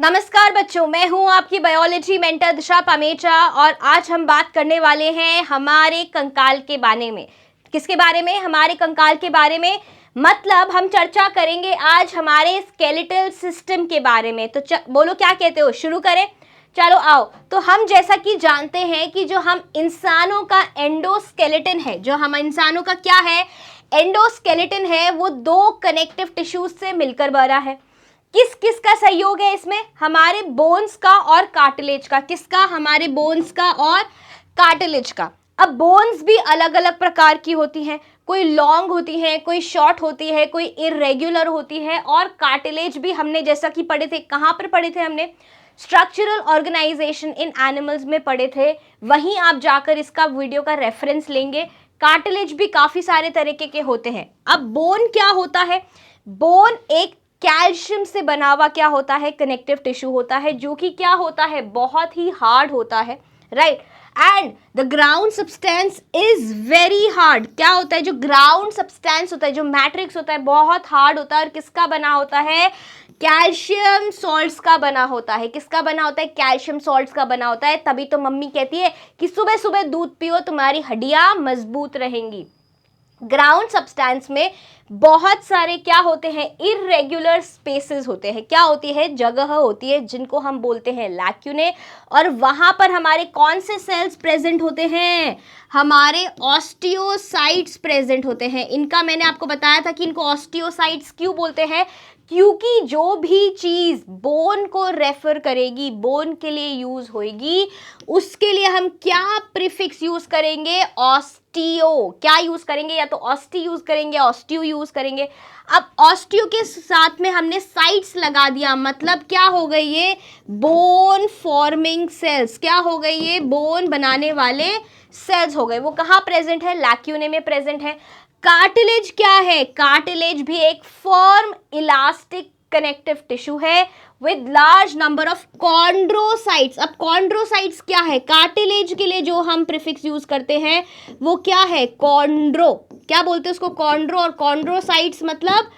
नमस्कार बच्चों, मैं हूं आपकी बायोलॉजी मेंटर दिशा पामेचा और आज हम बात करने वाले हैं हमारे कंकाल के बारे में। किसके बारे में? हमारे कंकाल के बारे में। मतलब हम चर्चा करेंगे आज हमारे स्केलेटल सिस्टम के बारे में। तो बोलो क्या कहते हो, शुरू करें? चलो आओ। तो हम जैसा कि जानते हैं कि जो हम इंसानों का एंडोस्केलेटन है, जो हम इंसानों का क्या है, एंडोस्केलेटन है, वो दो कनेक्टिव टिश्यूज से मिलकर बना है। किस किस का सहयोग है इसमें? हमारे बोन्स का और कार्टिलेज का। किसका? हमारे बोन्स का और कार्टिलेज का। अब बोन्स भी अलग अलग प्रकार की होती हैं, कोई लॉन्ग होती है, कोई शॉर्ट होती है, कोई इरेग्युलर होती है। और कार्टिलेज भी हमने जैसा कि पढ़े थे, कहाँ पर पढ़े थे हमने? स्ट्रक्चरल ऑर्गेनाइजेशन इन एनिमल्स में पढ़े थे। वहीं आप जाकर इसका वीडियो का रेफरेंस लेंगे। कार्टिलेज भी काफी सारे तरीके के होते हैं। अब बोन क्या होता है? बोन एक कैल्शियम से बना हुआ क्या होता है? कनेक्टिव टिश्यू होता है, जो कि क्या होता है? बहुत ही हार्ड होता है, right. And the ground substance is very hard. क्या होता है? जो ग्राउंड सब्सटेंस होता है, जो मैट्रिक्स होता है, बहुत हार्ड होता है। और किसका बना होता है? कैल्शियम सॉल्ट्स का बना होता है। किसका बना होता है? कैल्शियम सॉल्ट्स का बना होता है। तभी तो मम्मी कहती है कि सुबह सुबह दूध पियो, तुम्हारी हड्डियां मजबूत रहेंगी। ग्राउंड सब्सटेंस में बहुत सारे क्या होते हैं? इरेग्युलर स्पेसेस होते हैं। क्या होती है? जगह होती है, जिनको हम बोलते हैं लैक्यूने। और वहां पर हमारे कौन से सेल्स प्रेजेंट होते हैं? हमारे ऑस्टियोसाइट्स प्रेजेंट होते हैं। इनका मैंने आपको बताया था कि इनको ऑस्टियोसाइट्स क्यों बोलते हैं, क्योंकि जो भी चीज बोन को रेफर करेगी, बोन के लिए यूज होगी, उसके लिए हम क्या प्रीफिक्स यूज करेंगे? ऑस्टियो। क्या यूज करेंगे? या तो ऑस्टी यूज करेंगे, ऑस्टियो यूज करेंगे। अब ऑस्टियो के साथ में हमने साइट्स लगा दिया, मतलब क्या हो गई ये? Bone forming sales. क्या हो गई ये? बोन बनाने वाले सेल्स हो गए। वो कहाँ प्रेजेंट है? लैक्यूने में प्रेजेंट है। कार्टिलेज क्या है? कार्टिलेज भी एक फर्म इलास्टिक कनेक्टिव टिश्यू है with large number of chondrocytes. अब कॉन्ड्रोसाइट्स क्या है? कार्टिलेज के लिए जो हम प्रीफिक्स यूज करते हैं वो क्या है? कॉन्ड्रो। क्या बोलते हैं उसको? कॉन्ड्रो। और कॉन्ड्रोसाइट्स मतलब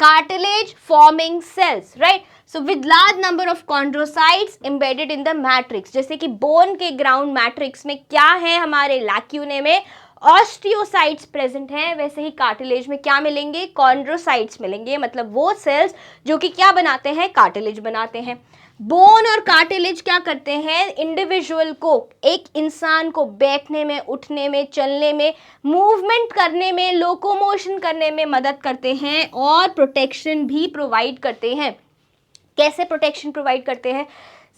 cartilage forming cells, right? So with large number of chondrocytes embedded in the matrix, जैसे कि बोन के ग्राउंड मैट्रिक्स में क्या है? हमारे लैक्यूने में ऑस्टियोसाइट्स प्रेजेंट हैं, वैसे ही कार्टिलेज में क्या मिलेंगे? कॉन्ड्रोसाइट्स मिलेंगे। मतलब वो सेल्स जो कि क्या बनाते हैं? कार्टिलेज बनाते हैं। बोन और कार्टिलेज क्या करते हैं? इंडिविजुअल को, एक इंसान को बैठने में, उठने में, चलने में, मूवमेंट करने में, लोकोमोशन करने में मदद करते हैं और प्रोटेक्शन भी प्रोवाइड करते हैं। कैसे प्रोटेक्शन प्रोवाइड करते हैं?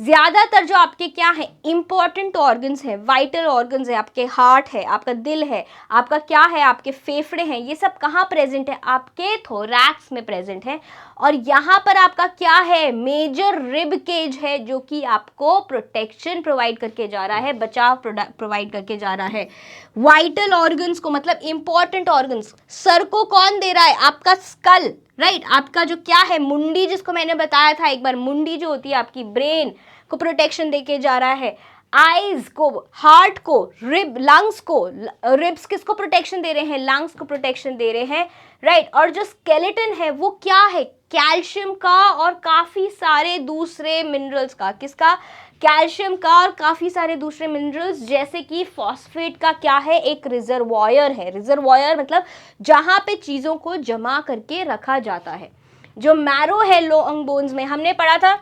ज्यादातर जो आपके क्या है? इंपॉर्टेंट ऑर्गन्स है, वाइटल ऑर्गन्स है, आपके हार्ट है, आपका दिल है, आपका क्या है? आपके फेफड़े हैं, ये सब कहाँ प्रेजेंट है? आपके थोरैक्स में प्रेजेंट है। और यहाँ पर आपका क्या है? मेजर रिब केज है, जो कि आपको प्रोटेक्शन प्रोवाइड करके जा रहा है, बचाव प्रोवाइड करके जा रहा है। वाइटल ऑर्गन्स को, मतलब इंपॉर्टेंट ऑर्गन्स, सर को कौन दे रहा है? आपका स्कल, राइट। आपका जो क्या है? मुंडी, जिसको मैंने बताया था एक बार, मुंडी जो होती है आपकी ब्रेन को प्रोटेक्शन देके जा रहा है। आईज को, हार्ट को, रिब, लंग्स को, रिब्स किसको प्रोटेक्शन दे रहे हैं? लंग्स को प्रोटेक्शन दे रहे हैं, राइट। और जो स्केलेटन है वो क्या है? कैल्शियम का और काफी सारे दूसरे मिनरल्स का। किसका? कैल्शियम का और काफी सारे दूसरे मिनरल्स, जैसे कि फॉस्फेट का क्या है? एक रिजर्वॉयर है। रिजर्वॉयर मतलब जहां पे चीजों को जमा करके रखा जाता है। जो मैरो है लॉन्ग बोन्स में, हमने पढ़ा था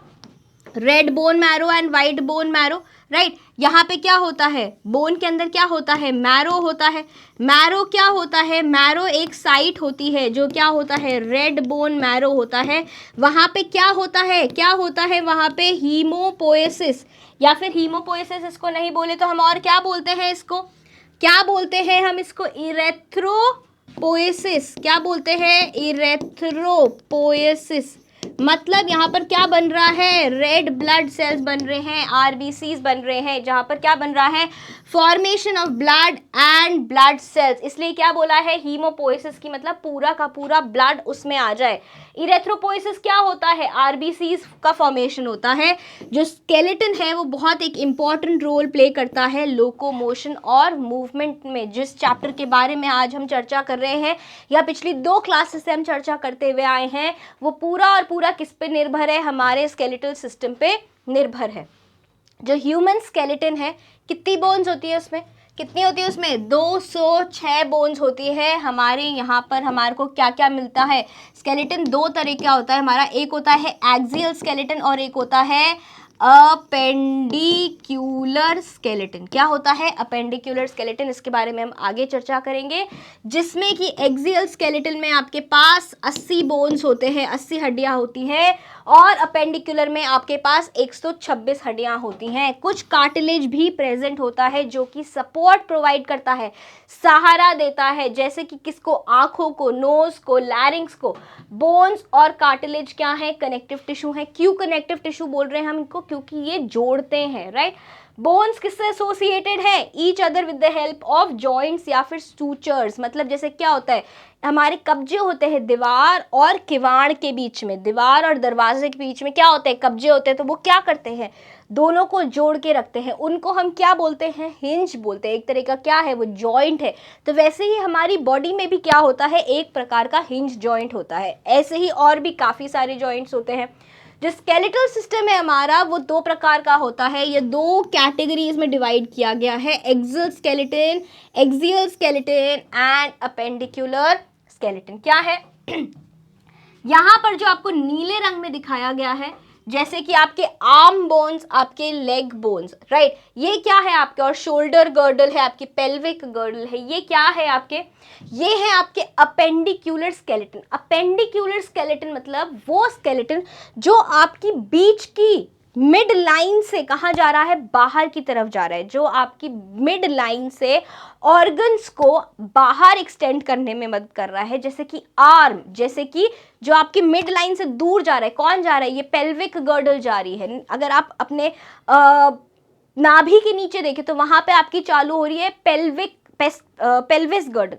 red bone marrow and white bone marrow, right. यहाँ पे क्या होता है? बोन के अंदर क्या होता है? मैरो होता है। मैरो क्या होता है? मैरो एक साइट होती है, जो क्या होता है? रेड बोन मैरो होता है। वहाँ पे क्या होता है? क्या होता है वहाँ पे? हीमोपोएसिस, या फिर हीमोपोएसिस इसको नहीं बोले तो हम और क्या बोलते हैं इसको? क्या बोलते हैं हम इसको? इरेथ्रोपोएसिस। क्या बोलते हैं? इरेथ्रोपोएसिस। मतलब यहाँ पर क्या बन रहा है? रेड ब्लड सेल्स बन रहे हैं, आरबीसीज बन रहे हैं, जहाँ पर क्या बन रहा है? Formation of blood and blood cells. इसलिए क्या बोला है? हीमोपोएसिस की मतलब पूरा का पूरा ब्लड उसमें आ जाए। इरेथ्रोपोएसिस क्या होता है? आरबीसीज का फॉर्मेशन होता है। जो स्केलेटन है वो बहुत एक इंपॉर्टेंट रोल प्ले करता है लोकोमोशन और मूवमेंट में। जिस चैप्टर के बारे में आज हम चर्चा कर रहे हैं, या पिछली 2 क्लासेस से हम चर्चा करते हुए आए हैं, वो पूरा और पूरा किस पे निर्भर है, हमारे स्केलेटल सिस्टम पे निर्भर है। जो ह्यूमन स्केलेटन है, कितनी बोन्स होती है उसमें, कितनी होती है उसमें, 206 बोन्स होती है। हमारे यहाँ पर हमारे को क्या क्या मिलता है, स्केलेटन दो तरह का होता है हमारा, एक होता है एक्सियल स्केलेटन और एक होता है अपेंडिक्यूलर स्केलेटन। क्या होता है अपेंडिक्यूलर स्केलेटन, इसके बारे में हम आगे चर्चा करेंगे। जिसमें कि एक्सियल स्केलेटन में आपके पास 80 बोन्स होते हैं, 80 हड्डियां होती हैं, और अपेंडिकुलर में आपके पास 126 हड्डियां होती हैं। कुछ कार्टिलेज भी प्रेजेंट होता है जो कि सपोर्ट प्रोवाइड करता है, सहारा देता है, जैसे कि किसको, आंखों को, नोज को, लैरिंग्स को। बोन्स और कार्टिलेज क्या है, कनेक्टिव टिश्यू है। क्यों कनेक्टिव टिश्यू बोल रहे हैं हम इनको, क्योंकि ये जोड़ते हैं, राइट। बोन्स किससे एसोसिएटेड है, each other with the help of joints या फिर सूचर्स। मतलब जैसे क्या होता है, हमारे कब्जे होते हैं दीवार और किवाड़ के बीच में, दीवार और दरवाजे के बीच में क्या होते हैं, कब्जे होते हैं। तो वो क्या करते हैं, दोनों को जोड़ के रखते हैं, उनको हम क्या बोलते हैं, हिंज बोलते हैं। एक तरह का क्या है वो, जॉइंट है। तो वैसे ही हमारी बॉडी में भी क्या होता है, एक प्रकार का हिंज जॉइंट होता है। ऐसे ही और भी काफ़ी सारे जॉइंट्स होते हैं। जो स्केलेटल सिस्टम है हमारा, वो दो प्रकार का होता है, ये दो कैटेगरीज में डिवाइड किया गया है, axial skeleton and appendicular skeleton. क्या है यहाँ पर जो आपको नीले रंग में दिखाया गया है, जैसे कि आपके आर्म बोन्स, आपके लेग बोन्स, राइट, ये क्या है आपके, और शोल्डर गर्डल है, आपकी पेल्विक गर्डल है, ये क्या है आपके, ये है आपके अपेंडिकुलर स्केलेटन। अपेंडिकुलर स्केलेटन मतलब वो स्केलेटन जो आपकी बीच की मिड लाइन से कहाँ जा रहा है, बाहर की तरफ जा रहा है, जो आपकी मिड लाइन से ऑर्गन्स को बाहर एक्सटेंड करने में मदद कर रहा है। जैसे कि आर्म, जैसे कि जो आपकी मिड लाइन से दूर जा रहा है, कौन जा रहा है, ये पेल्विक गर्डल जा रही है। अगर आप अपने नाभि के नीचे देखें तो वहां पे आपकी चालू हो रही है पेल्विस गर्डल।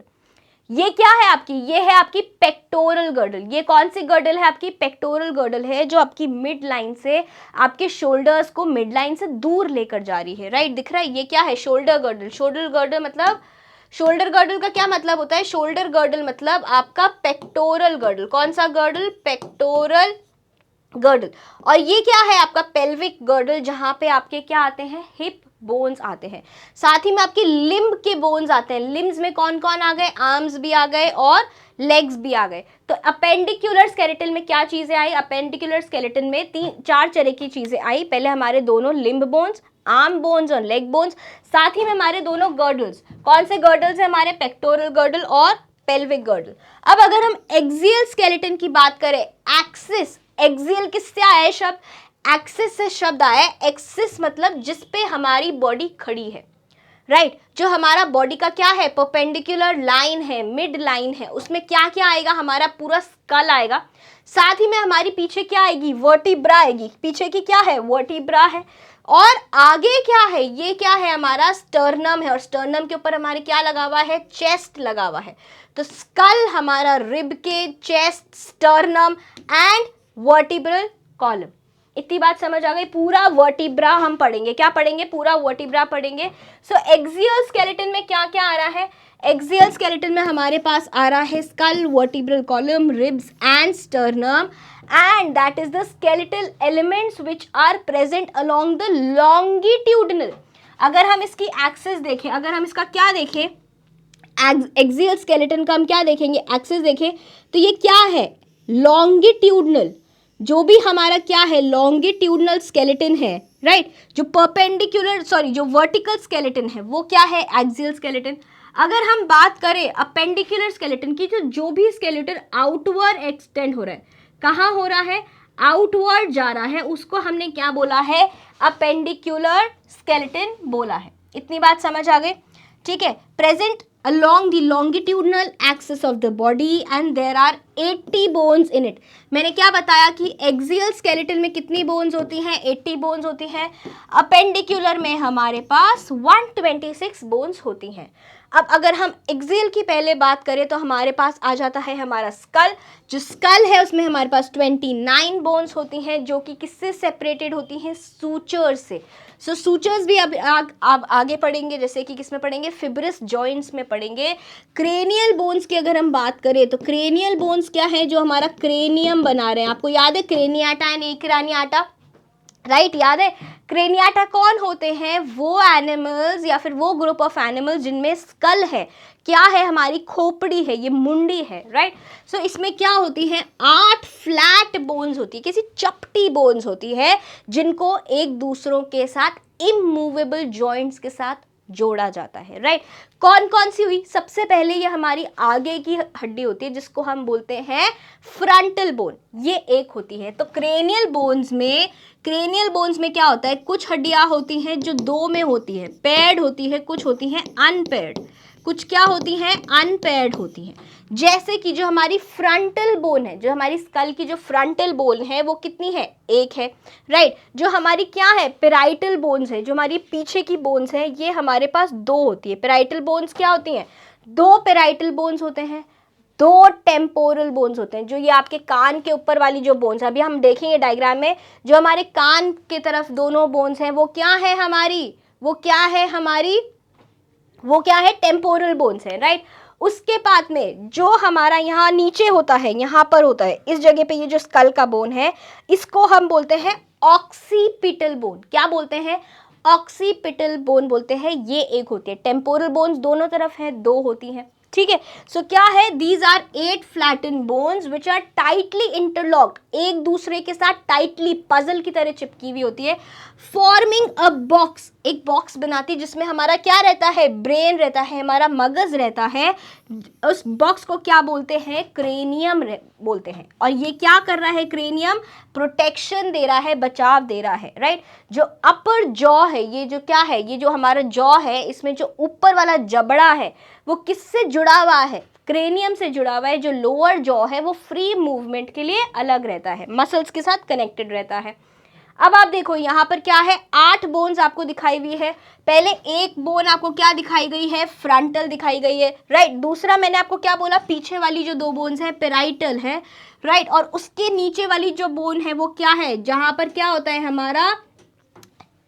ये क्या है आपकी, ये है आपकी पेक्टोरल गर्डल। ये कौन सी गर्डल है आपकी, पेक्टोरल गर्डल है, जो आपकी मिड लाइन से आपके शोल्डर्स को मिड लाइन से दूर लेकर जा रही है, राइट। दिख रहा है, ये क्या है, शोल्डर गर्डल। शोल्डर गर्डल मतलब, शोल्डर गर्डल का क्या मतलब होता है, शोल्डर गर्डल मतलब आपका पेक्टोरल गर्डल। कौन सा गर्डल, पेक्टोरल गर्डल। और ये क्या है आपका पेल्विक गर्डल, जहां पे आपके क्या आते हैं, हिप बोन्स आते हैं। साथ ही में आपके लिम्ब के बोन्स आते हैं। लिम्ब्स में कौन कौन आ गए, आर्म्स भी आ गए और लेग्स भी आ गए। तो अपेंडिकुलर स्केलेटन में क्या चीजें आई, अपेंडिकुलर स्केलेटन में 3-4 तरह की चीजें आई। पहले हमारे दोनों लिम्ब बोन्स, आर्म बोन्स और लेग बोन्स, साथ ही में हमारे दोनों गर्डल्स। कौन से गर्डल्स है हमारे, पेक्टोरल गर्डल और पेल्विक गर्डल। अब अगर हम एक्सियल स्केलेटन की बात करें, एक्सिस, एक्सियल किससे आया है शब्द, एक्सिस से शब्द आया है। एक्सिस मतलब जिस पे हमारी बॉडी खड़ी है, राइट। जो हमारा बॉडी का क्या है, परपेंडिकुलर लाइन है, मिड लाइन है, उसमें क्या क्या आएगा, हमारा पूरा स्कल आएगा। साथ ही में हमारी पीछे क्या आएगी, वर्टिब्रा आएगी। पीछे की क्या है, वर्टिब्रा है। और आगे क्या है, ये क्या है हमारा, स्टर्नम है, और स्टर्नम के ऊपर हमारे क्या लगा हुआ है, चेस्ट लगा हुआ है। तो स्कल हमारा रिब के, chest, sternum and vertebral column. इतनी बात समझ आ गई। पूरा वर्टिब्रा हम पढ़ेंगे, क्या पढ़ेंगे, पूरा वर्टिब्रा पढ़ेंगे। सो एक्सियल स्केलेटन में क्या क्या आ रहा है, एक्सियल स्केलेटन में हमारे पास आ रहा है skull, vertebral column, ribs and sternum, and that is the skeletal elements which are present along the longitudinal. अगर हम इसकी एक्सिस देखें, अगर हम इसका क्या देखें, एक्सियल स्केलेटन का हम क्या देखेंगे, एक्सिस देखें तो ये क्या है, लॉन्गिट्यूडनल। जो भी हमारा क्या है, लॉन्गिट्यूडनल स्केलेटन है, राइट। जो परपेंडिकुलर, सॉरी, जो वर्टिकल स्केलेटन है वो क्या है, एक्सियल स्केलेटन। अगर हम बात करें अपेंडिकुलर स्केलेटन की, तो जो भी स्केलेटन आउटवर्ड एक्सटेंड हो रहा है, कहाँ हो रहा है, आउटवर्ड जा रहा है, उसको हमने क्या बोला है, अपेंडिकुलर स्केलेटन बोला है। इतनी बात समझ आ गई, ठीक है। Present along the longitudinal axis of the body and there are 80 bones in it। मैंने क्या बताया कि एक्सियल स्केलेटन में कितनी बोन्स होती हैं, 80 बोन्स होती हैं। अपेंडिकुलर में हमारे पास 126 बोन्स होती हैं। अब अगर हम एक्सेल की पहले बात करें तो हमारे पास आ जाता है हमारा स्कल। जो स्कल है उसमें हमारे पास 29 बोन्स होती हैं जो कि किससे सेपरेटेड होती हैं, सूचर्स से। सो सूचर्स भी अब आगे पढ़ेंगे, जैसे कि किस में पढ़ेंगे, फिब्रस जॉइंट्स में पढ़ेंगे। क्रेनियल बोन्स की अगर हम बात करें तो क्रेनियल बोन्स क्या है, जो हमारा क्रेनियम बना रहे हैं। आपको याद है क्रेनियाटा एंड एक्रानियाटा, राइट, याद है। क्रेनियाटा कौन होते हैं, वो एनिमल्स या फिर वो ग्रुप ऑफ एनिमल्स जिनमें स्कल है, क्या है, हमारी खोपड़ी है, ये मुंडी है, राइट। सो इसमें क्या होती है, 8 फ्लैट बोन्स होती है, किसी चपटी बोन्स होती है जिनको एक दूसरों के साथ इमूवेबल जॉइंट्स के साथ जोड़ा जाता है, राइट। कौन कौन सी हुई, सबसे पहले ये हमारी आगे की हड्डी होती है जिसको हम बोलते हैं फ्रंटल बोन, ये एक होती है। तो क्रेनियल बोन्स में क्या होता है, कुछ हड्डियां होती हैं जो दो में होती है, पेयर्ड होती है, कुछ होती हैं अनपेयर्ड, कुछ क्या होती हैं, अनपेयर्ड होती हैं। जैसे कि जो हमारी फ्रंटल बोन है, जो हमारी स्कल की जो फ्रंटल बोन है वो कितनी है, एक है, राइट। जो हमारी क्या है, पेराइटल बोन्स है, जो हमारी पीछे की बोन्स है, ये हमारे पास दो होती है। पेराइटल बोन्स क्या होती हैं, दो पेराइटल बोन्स होते हैं, दो टेम्पोरल बोन्स होते हैं। जो ये आपके कान के ऊपर वाली जो बोन्स है, अभी हम देखेंगे डायग्राम में, जो हमारे कान के तरफ दोनों बोन्स हैं वो क्या है हमारी, वो क्या है, टेम्पोरल बोन्स है, राइट। उसके बाद में जो हमारा यहाँ नीचे होता है, यहाँ पर होता है इस जगह पे, ये जो स्कल का बोन है इसको हम बोलते हैं ऑक्सीपिटल बोन। क्या बोलते हैं, ऑक्सीपिटल बोन बोलते हैं। ये एक होती है, टेम्पोरल बोन्स दोनों तरफ है, दो होती हैं, ठीक है। सो क्या है, these are 8 flatten bones which are tightly interlocked, एक दूसरे के साथ टाइटली पजल की तरह चिपकी हुई होती है, फॉर्मिंग अ बॉक्स, एक बॉक्स बनाती है जिसमें हमारा क्या रहता है, ब्रेन रहता है, हमारा मगज रहता है। उस बॉक्स को क्या बोलते हैं, क्रेनियम बोलते हैं। और ये क्या कर रहा है, क्रेनियम प्रोटेक्शन दे रहा है, बचाव दे रहा है, राइट। जो अपर जॉ है, ये जो क्या है, ये जो हमारा जॉ है, इसमें जो ऊपर वाला जबड़ा है वो किससे जुड़ा हुआ है, क्रेनियम से जुड़ा हुआ है। जो लोअर जॉ है वो फ्री मूवमेंट के लिए अलग रहता है, मसल्स के साथ कनेक्टेड रहता है। अब आप देखो यहाँ पर क्या है, 8 बोन्स आपको दिखाई हुई है। पहले एक बोन आपको क्या दिखाई गई है, फ्रंटल दिखाई गई है, राइट। दूसरा मैंने आपको क्या बोला, पीछे वाली जो दो बोन्स है पेराइटल है, राइट। और उसके नीचे वाली जो बोन है वो क्या है, जहां पर क्या होता है, हमारा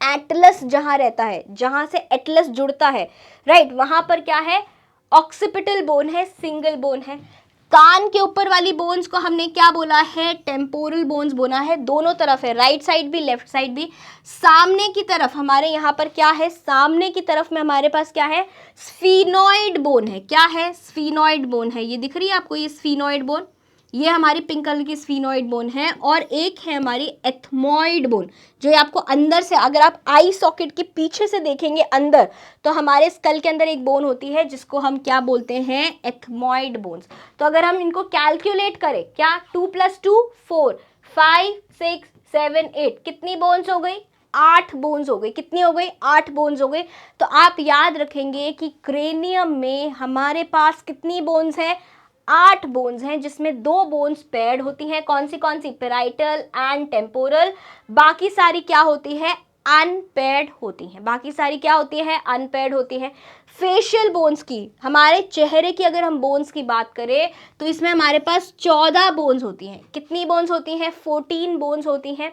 एटलस जहां रहता है, जहां से एटलस जुड़ता है, राइट, वहां पर क्या है, ऑक्सीपिटल बोन है, सिंगल बोन है। कान के ऊपर वाली बोन्स को हमने क्या बोला है, टेम्पोरल बोन्स बोला है, दोनों तरफ है, राइट साइड भी लेफ्ट साइड भी। सामने की तरफ हमारे यहाँ पर क्या है, सामने की तरफ में हमारे पास क्या है, स्फीनॉइड बोन है। क्या है, स्फीनॉइड बोन है, ये दिख रही है आपको, ये स्फीनॉइड बोन, ये हमारी पिंक कलर की स्फीनॉइड बोन है। और एक है हमारी एथमॉइड बोन, जो ये आपको अंदर से, अगर आप आई सॉकेट के पीछे से देखेंगे अंदर, तो हमारे स्कल के अंदर एक बोन होती है जिसको हम क्या बोलते हैं, एथमॉइड बोन्स। तो अगर हम इनको कैलकुलेट करें, क्या 2 + 2 4, 5 6 7 8, कितनी बोन्स हो गई, 8 बोन्स हो गई। कितनी हो गई, 8 बोन्स हो गई। तो आप याद रखेंगे कि क्रेनियम में हमारे पास कितनी बोन्स है, 8 बोन्स हैं, जिसमें 2 बोन्स पेयर्ड होती हैं। कौन सी, पेराइटल एंड टेम्पोरल। बाकी सारी क्या होती है, अनपेयर्ड होती हैं। बाकी सारी क्या होती है, अनपेयर्ड होती हैं। फेशियल बोन्स की, हमारे चेहरे की अगर हम बोन्स की बात करें तो इसमें हमारे पास 14 बोन्स होती हैं। कितनी बोन्स होती हैं, 14 बोन्स होती हैं।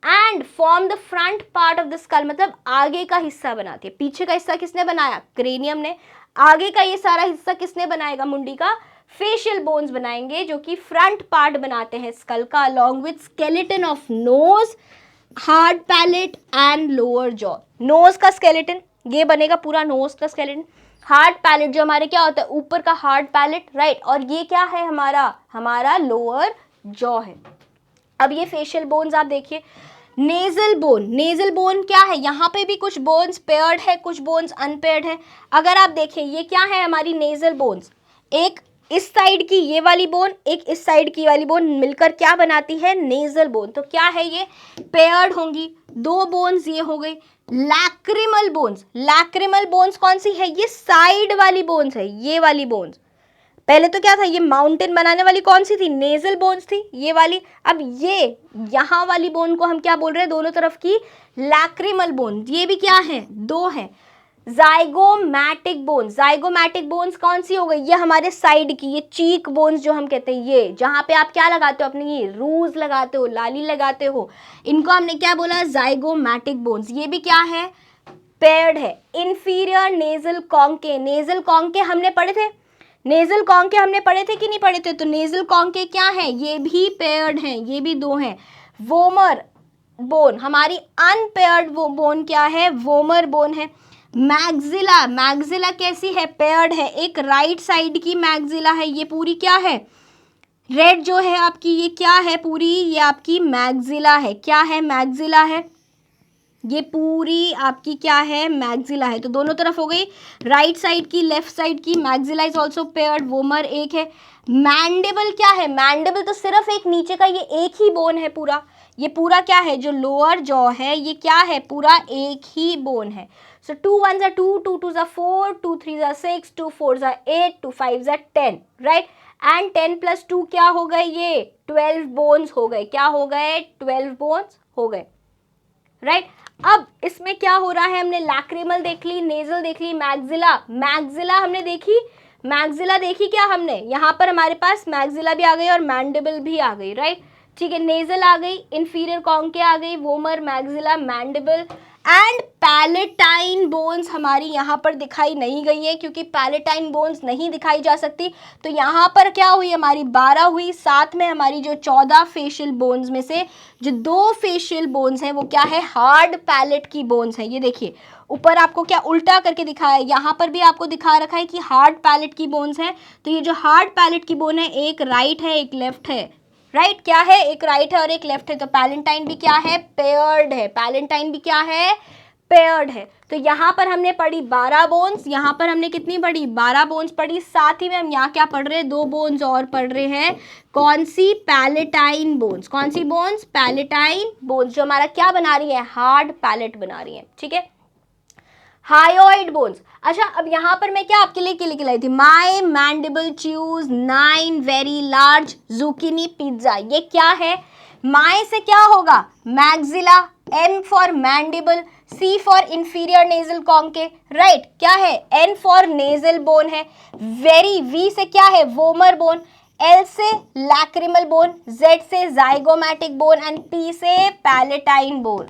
And form the front part of the skull, मतलब आगे का हिस्सा बनाती है। पीछे का हिस्सा किसने बनाया, क्रेनियम ने। आगे का ये सारा हिस्सा किसने बनाएगा, मुंडी का, फेशियल बोन्स बनाएंगे, जो कि फ्रंट पार्ट बनाते हैं स्कल का, along with skeleton of nose, hard palate and lower jaw. Nose का स्केलेटन, ये बनेगा पूरा नोज का स्केलेटन। हार्ड पैलेट जो हमारे क्या होता है, ऊपर का हार्ड पैलेट, राइट। और ये क्या है, हमारा लोअर जॉ है। अब ये फेशियल बोन्स आप देखिए। नेजल बोन क्या है, यहाँ पे भी कुछ बोन्स पेयर्ड है, कुछ बोन्स अनपेयर्ड है। अगर आप देखें, ये क्या है, हमारी नेजल बोन्स, एक इस साइड की ये वाली बोन, एक इस साइड की वाली बोन मिलकर क्या बनाती है, नेजल बोन। तो क्या है, ये पेयर्ड होंगी। 2 बोन्स ये हो गई। लैक्रिमल बोन्स कौन सी है, ये साइड वाली बोन्स है, ये वाली बोन्स। पहले तो क्या था, ये माउंटेन बनाने वाली कौन सी थी, नेजल बोन्स थी, ये वाली। अब ये यहाँ वाली बोन को हम क्या बोल रहे हैं, दोनों तरफ की लैक्रिमल बोन, ये भी क्या है, 2 है। जाइगोमैटिक बोन्स, जाइगोमैटिक बोन्स कौन सी हो गई, ये हमारे साइड की, ये चीक बोन्स जो हम कहते हैं, ये जहां पे आप क्या लगाते हो अपनी, ये रूज लगाते हो, लाली लगाते हो, इनको हमने क्या बोला, जाइगोमैटिक बोन्स। ये भी क्या है, पेयर्ड है। इंफीरियर नेजल कॉन्के, नेजल कॉन्के हमने पढ़े थे, नेजल कॉन्के हमने पढ़े थे कि नहीं पढ़े थे, तो नेजल कॉन्के क्या है, ये भी पेयर्ड हैं, ये भी दो हैं। वोमर बोन, हमारी अनपेयर्ड वो बोन क्या है, वोमर बोन है। मैग्जिला, मैग्जिला कैसी है, पेयर्ड है, एक राइट साइड की मैग्जिला है, ये पूरी क्या है, रेड जो है आपकी, ये क्या है पूरी, ये आपकी मैग्जिला है, क्या है, मैग्जिला है, ये पूरी आपकी क्या है, मैग्जिला है। तो दोनों तरफ हो गई, राइट साइड की, लेफ्ट साइड की, maxilla is also paired, vomer एक है। मैंडिबल क्या है, मैंडिबल तो सिर्फ एक नीचे का ये एक ही बोन है पूरा, ये पूरा क्या है, जो लोअर जॉ है ये क्या है, पूरा एक ही बोन है। सो 2 1 2, 2 2 4, 2 3 6, 2 4 8, 2 5 10, राइट, एंड 10 + 2 क्या हो गए, ये 12 बोन्स हो गए, क्या हो गए, 12 बोन्स हो गए, राइट। अब इसमें क्या हो रहा है, हमने लैक्रिमल देख ली, नेजल देख ली, मैग्जिला, मैग्जिला हमने देखी, मैग्जिला देखी क्या हमने, यहाँ पर हमारे पास मैग्जिला भी आ गई और मैंडिबल भी आ गई, राइट, ठीक है। नेजल आ गई, इंफीरियर कॉन्के आ गई, vomer, maxilla, mandible and palatine bones हमारी यहाँ पर दिखाई नहीं गई है, क्योंकि पैलेटाइन बोन्स नहीं दिखाई जा सकती। तो यहाँ पर क्या हुई, हमारी 12 हुई, साथ में हमारी जो 14 फेशियल बोन्स में से जो 2 फेशियल बोन्स हैं वो क्या है, हार्ड पैलेट की बोन्स है। ये देखिए ऊपर आपको क्या उल्टा करके दिखाया है, यहाँ पर भी आपको दिखा रखा है कि हार्ड पैलेट की बोन्स है। तो ये जो हार्ड पैलेट की बोन है, एक राइट है एक लेफ्ट है, राइट, क्या है, एक राइट है और एक लेफ्ट है। तो पैलेंटाइन भी क्या है, पेयर्ड है, पैलेंटाइन भी क्या है, पेयर्ड है। तो यहाँ पर हमने पढ़ी 12 बोन्स, यहाँ पर हमने कितनी पढ़ी, 12 बोन्स पढ़ी। साथ ही में हम यहाँ क्या पढ़ रहे हैं, 2 बोन्स और पढ़ रहे हैं, कौन सी, पैलेटाइन बोन्स, कौन सी बोन्स, पैलेटाइन बोन्स, जो हमारा क्या बना रही है, हार्ड पैलेट बना रही है, ठीक है। हायोइड बोन्स, अच्छा अब यहाँ पर मैं क्या आपके लिए लिख लाई थी, my mandible chews 9 very large zucchini pizza, ये क्या है, माई से क्या होगा, maxilla, M for mandible, C for inferior nasal concha, right, क्या है, एन फॉर नेजल बोन है, वेरी, वी से क्या है, वोमर बोन, एल से लैक्रिमल बोन, जेड से जाइगोमैटिक बोन एंड पी से पैलेटाइन बोन।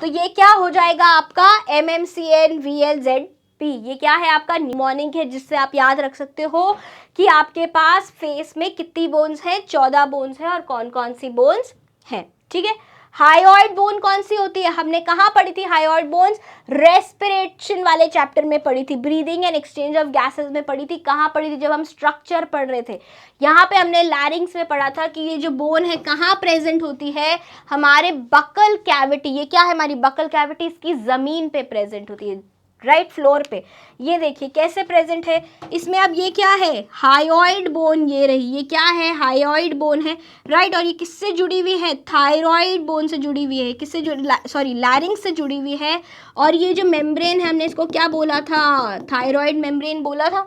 तो ये क्या हो जाएगा आपका, MMCN VLZP, ये क्या है आपका निमोनिक है, जिससे आप याद रख सकते हो कि आपके पास फेस में कितनी बोन्स हैं, 14 बोन्स हैं और कौन कौन सी बोन्स हैं, ठीक है। हायोइड बोन कौन सी होती है, हमने कहाँ पढ़ी थी हायोइड बोन्स, रेस्पिरेशन वाले चैप्टर में पढ़ी थी, breathing and exchange of gases में पढ़ी थी। कहाँ पढ़ी थी, जब हम स्ट्रक्चर पढ़ रहे थे, यहाँ पे हमने लैरिंग्स में पढ़ा था कि ये जो बोन है कहाँ प्रेजेंट होती है, हमारे बकल कैविटी, ये क्या है हमारी बकल कैविटी, इसकी जमीन पे प्रेजेंट होती है, राइट, फ्लोर पे। ये देखिए कैसे प्रेजेंट है इसमें। अब ये क्या है, हायोइड बोन, ये रही, ये क्या है, हायोइड बोन है, राइट। और ये किससे जुड़ी हुई है, थायराइड बोन से जुड़ी हुई है, किससे जुड़ी, सॉरी लैरिंग्स से जुड़ी हुई है। और ये जो मेम्ब्रेन है, हमने इसको क्या बोला था, थायराइड मेम्ब्रेन बोला था,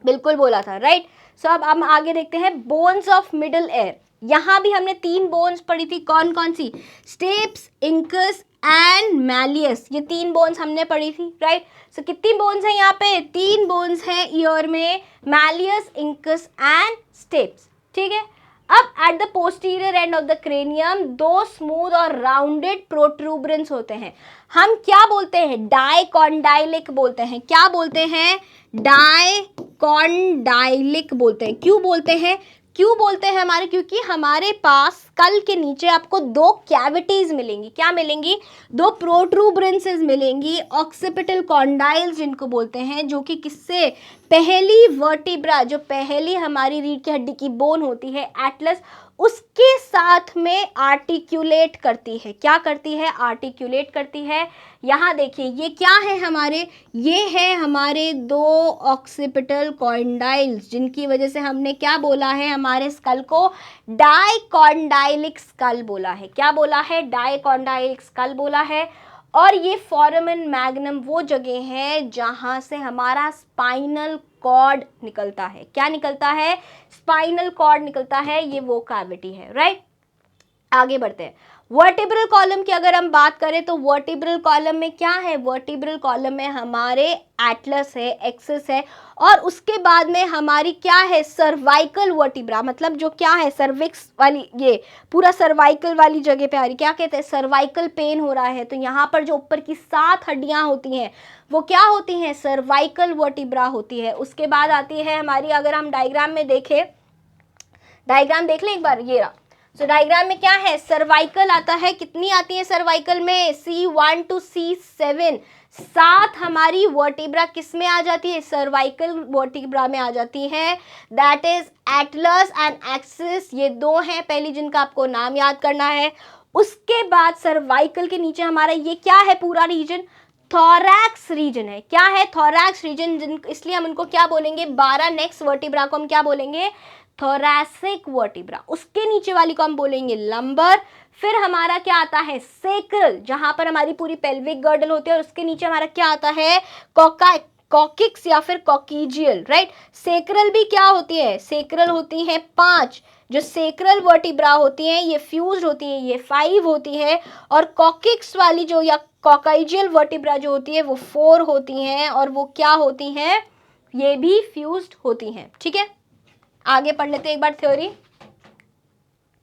बिल्कुल बोला था, राइट। सो अब हम आगे देखते हैं, बोन्स ऑफ मिडल एयर, यहाँ भी हमने 3 बोन्स पढ़ी थी, कौन कौन सी, स्टेप्स, इंकस एंड मैलियस, ये 3 बोन्स हमने पढ़ी थी, राइट। सो कितनी बोन्स हैं यहाँ पे, 3 बोन्स हैं ईयर में, मैलियस, इंकस एंड स्टेप्स, ठीक है। अब at the posterior end of the cranium 2 smooth और राउंडेड प्रोट्रूबरेंस होते हैं, हम क्या बोलते हैं, डाइकॉन्डाइलिक बोलते हैं, क्या बोलते हैं, डाइकॉन्डाइलिक बोलते हैं। क्यों बोलते हैं, क्यों बोलते हैं हमारे, क्योंकि हमारे पास स्कल के नीचे आपको 2 कैविटीज मिलेंगी, क्या मिलेंगी, 2 प्रोट्रूबरेंसेस मिलेंगी, ऑक्सीपिटल कॉन्डाइल्स जिनको बोलते हैं, जो कि किससे, पहली वर्टिब्रा, जो पहली हमारी रीढ़ की हड्डी की बोन होती है एटलस, उसके साथ में आर्टिक्यूलेट करती है, क्या करती है, आर्टिक्यूलेट करती है। यहाँ देखिए ये क्या है हमारे, ये है हमारे 2 ऑक्सीपिटल कॉन्डाइल्स, जिनकी वजह से हमने क्या बोला है, हमारे स्कल को डाइकॉन्डाइलिक स्कल बोला है, क्या बोला है, डाइकॉन्डाइलिक स्कल बोला है। और ये फोरामेन मैग्नम वो जगह है जहाँ से हमारा स्पाइनल कॉर्ड निकलता है, क्या निकलता है, स्पाइनल कॉर्ड निकलता है, ये वो कैविटी है, राइट। आगे बढ़ते हैं। वर्टिब्रल कॉलम की अगर हम बात करें तो वर्टिब्रल कॉलम में क्या है, वर्टिब्रल कॉलम में हमारे एटलस है, एक्सिस है, और उसके बाद में हमारी क्या है, सर्वाइकल वर्टिब्रा, मतलब जो क्या है सर्विक्स वाली, ये पूरा सर्वाइकल वाली जगह पे आ रही, क्या कहते हैं, सर्वाइकल पेन हो रहा है, तो यहाँ पर जो ऊपर की 7 हड्डियाँ होती हैं वो क्या होती हैं, सर्वाइकल वर्टिब्रा होती है। उसके बाद आती है हमारी, अगर हम डायग्राम में देखें, डायग्राम देख लें एक बार, ये रहा। सो डायग्राम में क्या है, सर्वाइकल आता है, कितनी आती है सर्वाइकल में, C1 to C7, 7 हमारी वर्टिब्रा किस में आ जाती है, सर्वाइकल वर्टिब्रा में आ जाती है। That is Atlas and axis, ये 2 हैं पहली जिनका आपको नाम याद करना है। उसके बाद सर्वाइकल के नीचे हमारा ये क्या है, पूरा रीजन थोरैक्स रीजन है। क्या है, थोरैक्स रीजन, इसलिए हम उनको क्या बोलेंगे, 12 नेक्स्ट वर्टिब्रा को हम क्या बोलेंगे, थोरैसिक वर्टिब्रा। उसके नीचे वाली को हम बोलेंगे लंबर। फिर हमारा क्या आता है, सेक्रल, जहां पर हमारी पूरी पेल्विक गर्डल होती है, और उसके नीचे हमारा क्या आता है, कॉकिक्स या फिर कॉकिजियल, राइट। सेक्रल भी क्या होती है, सेक्रल होती है 5, जो सेक्रल वर्टिब्रा होती हैं ये फ्यूज होती है, ये 5 होती है, और कॉकिक्स वाली जो या कॉकाइजियल वर्टिब्रा जो होती है वो 4 होती हैं, और वो क्या होती हैं, ये भी फ्यूज्ड होती हैं। ठीक है, आगे पढ़ लेते हैं एक बार थ्योरी।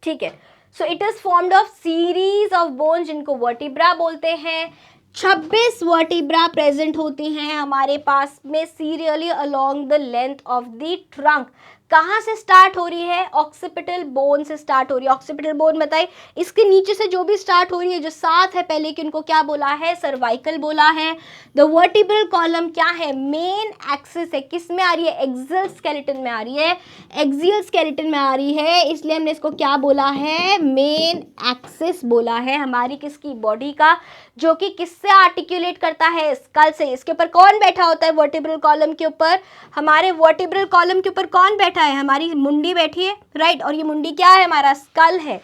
ठीक है, so it is formed of series of bones जिनको वर्टिब्रा बोलते हैं। 26 वर्टिब्रा प्रेजेंट होती हैं हमारे पास में serially along the length of the trunk. कहाँ से स्टार्ट हो रही है, ऑक्सीपिटल बोन से स्टार्ट हो रही है। ऑक्सीपिटल बोन बताइए, इसके नीचे से जो भी स्टार्ट हो रही है, जो 7 है पहले की, उनको क्या बोला है, सर्वाइकल बोला है। द वर्टिब्रल कॉलम क्या है, मेन एक्सिस है, किस में आ रही है, एक्सियल स्केलेटन में आ रही है, एक्सियल स्केलेटन में आ रही है, इसलिए हमने इसको क्या बोला है, मेन एक्सिस बोला है हमारी किसकी, बॉडी का, जो कि किससे आर्टिकुलेट करता है, स्कल से। इसके ऊपर कौन बैठा होता है, वर्टिब्रल कॉलम के ऊपर, हमारे वर्टिब्रल कॉलम के ऊपर कौन बैठा है, हमारी मुंडी बैठी है, राइट। और ये मुंडी क्या है, हमारा स्कल है,